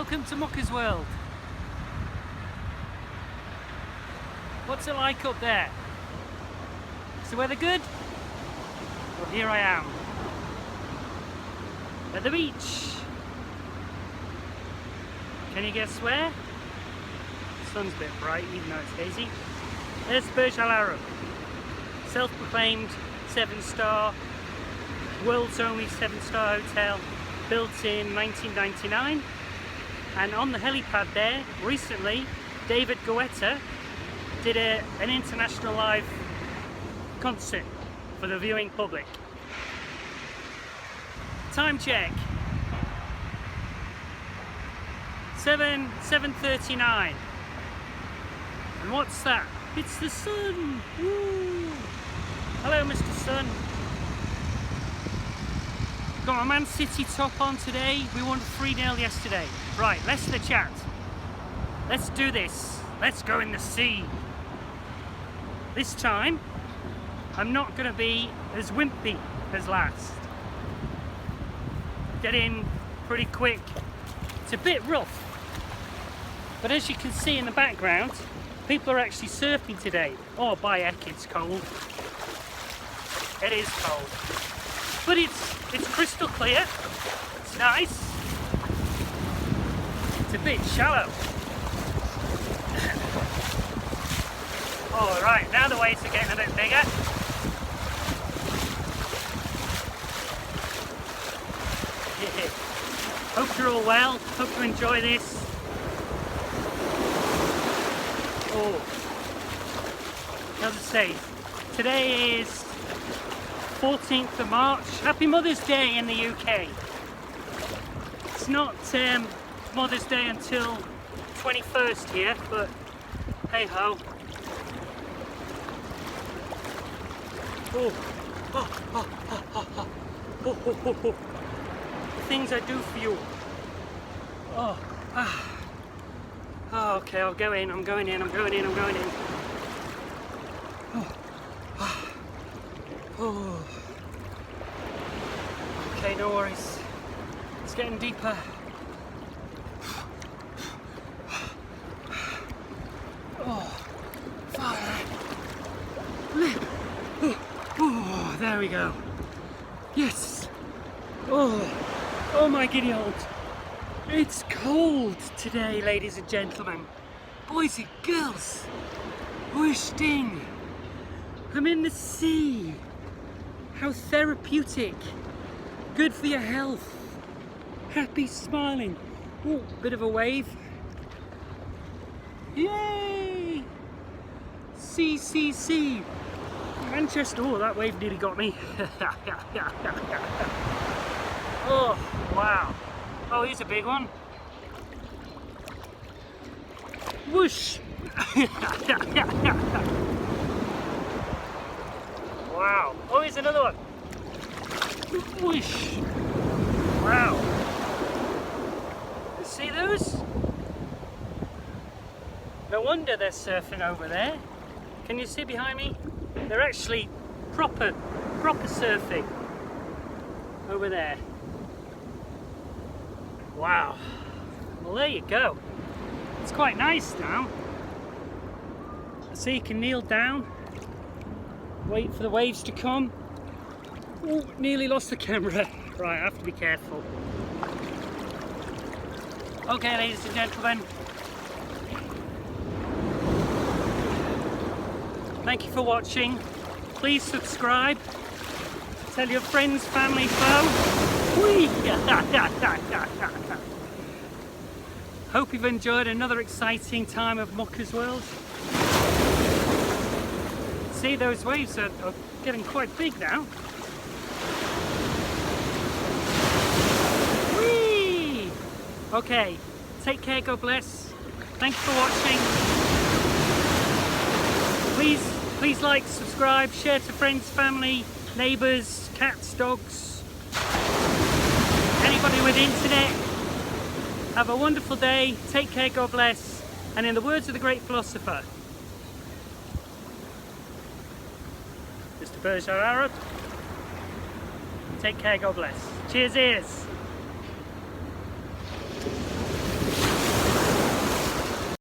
Welcome to Muckersworld. What's it like up there? Is the weather good? Well, here I am at the beach. Can you guess where? The sun's a bit bright even though it's hazy. There's Burj Al Arab, self-proclaimed 7-star, world's only 7-star hotel, built in 1999. And on the helipad there, recently, David Guetta did an international live concert for the viewing public. Time check. 7:39. And what's that? It's the sun. Woo. Hello, Mr. Sun. Got my Man City top on today. We won 3-0 yesterday. Right, let's the chat. Let's do this. Let's go in the sea. This time, I'm not going to be as wimpy as last. Get in pretty quick. It's a bit rough. But as you can see in the background, people are actually surfing today. Oh, by heck, it's cold. It is cold. But it's crystal clear. It's nice. It's a bit shallow. All right, now the waves are getting a bit bigger. Hope you're all well. Hope you enjoy this. Oh, as I say, today is 14th of March. Happy Mother's Day in the UK. It's not Mother's Day until 21st here, but hey ho. Oh. The things I do for you. Oh, okay, I'll go in. I'm going in. Oh. Okay, no worries. It's getting deeper. Oh, Father. Oh, there we go. Yes. Oh my giddy old. It's cold today, ladies and gentlemen. Boys and girls. Wished in. I'm in the sea. How therapeutic. Good for your health. Happy smiling. Oh, bit of a wave. Yay! C. Manchester. Oh, that wave nearly got me. Oh, wow. Oh, here's a big one. Whoosh! Wow. Oh, here's another one. Whoosh! Wow. You see those? No wonder they're surfing over there. Can you see behind me? They're actually proper surfing over there. Wow. Well, there you go. It's quite nice now. So you can kneel down, wait for the waves to come. Oh, nearly lost the camera. Right, I have to be careful. Okay, ladies and gentlemen. Thank you for watching. Please subscribe. Tell your friends, family, foe. Whee! Hope you've enjoyed another exciting time of Muckersworld. See, those waves are getting quite big now. Whee! Okay, take care, God bless. Thanks for watching. Please like, subscribe, share to friends, family, neighbours, cats, dogs, anybody with internet. Have a wonderful day, take care, God bless, and in the words of the great philosopher, Mr. Burj Al Arab, take care, God bless. Cheers, ears.